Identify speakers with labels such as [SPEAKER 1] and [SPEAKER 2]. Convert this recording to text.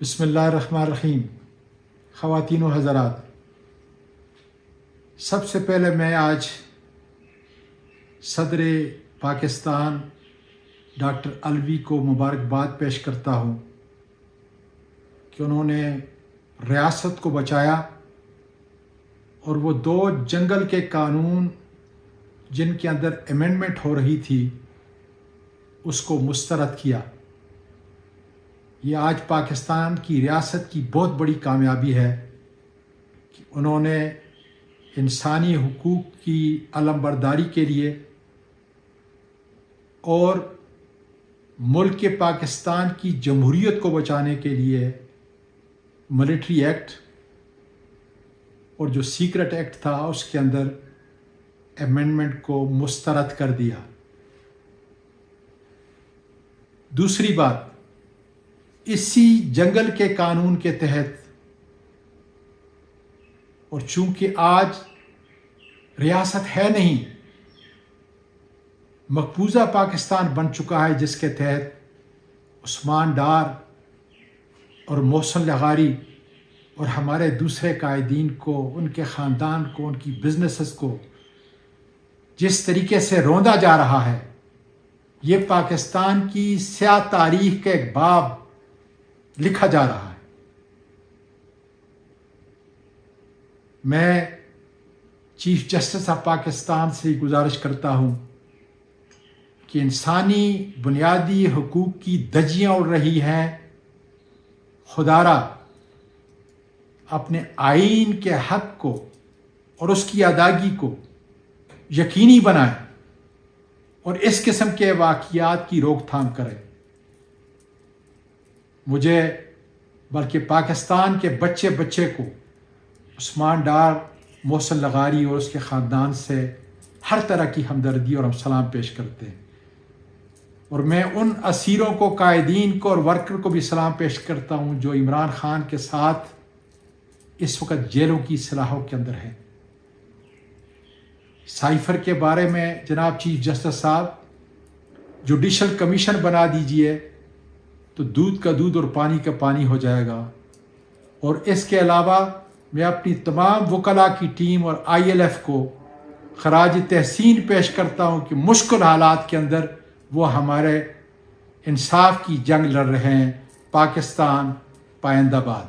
[SPEAKER 1] بسم اللہ الرحمن الرحیم۔ خواتین و حضرات، سب سے پہلے میں آج صدر پاکستان ڈاکٹر الوی کو مبارکباد پیش کرتا ہوں کہ انہوں نے ریاست کو بچایا اور وہ 2 جنگل کے قانون جن کے اندر امینڈمنٹ ہو رہی تھی اس کو مسترد کیا۔ یہ آج پاکستان کی ریاست کی بہت بڑی کامیابی ہے کہ انہوں نے انسانی حقوق کی علمبرداری کے لیے اور ملک پاکستان کی جمہوریت کو بچانے کے لیے ملٹری ایکٹ اور جو سیکرٹ ایکٹ تھا اس کے اندر امینڈمنٹ کو مسترد کر دیا۔ دوسری بات، اسی جنگل کے قانون کے تحت اور چونکہ آج ریاست ہے نہیں، مقبوضہ پاکستان بن چکا ہے، جس کے تحت عثمان ڈار اور محسن لغاری اور ہمارے دوسرے قائدین کو، ان کے خاندان کو، ان کی بزنسز کو جس طریقے سے روندا جا رہا ہے، یہ پاکستان کی سیاہ تاریخ کا ایک باب لکھا جا رہا ہے۔ میں چیف جسٹس آف پاکستان سے گزارش کرتا ہوں کہ انسانی بنیادی حقوق کی دھجیاں اڑ رہی ہیں، خدا را اپنے آئین کے حق کو اور اس کی ادائیگی کو یقینی بنائے اور اس قسم کے واقعات کی روک تھام کرے۔ مجھے بلکہ پاکستان کے بچے کو عثمان ڈار، محسن لغاری اور اس کے خاندان سے ہر طرح کی ہمدردی اور ہم سلام پیش کرتے ہیں، اور میں ان اسیروں کو، قائدین کو اور ورکر کو بھی سلام پیش کرتا ہوں جو عمران خان کے ساتھ اس وقت جیلوں کی سلاخوں کے اندر ہیں۔ سائفر کے بارے میں جناب چیف جسٹس صاحب جوڈیشل کمیشن بنا دیجئے تو دودھ کا دودھ اور پانی کا پانی ہو جائے گا۔ اور اس کے علاوہ میں اپنی تمام وکلاء کی ٹیم اور ILF کو خراج تحسین پیش کرتا ہوں کہ مشکل حالات کے اندر وہ ہمارے انصاف کی جنگ لڑ رہے ہیں۔ پاکستان پائندہ باد۔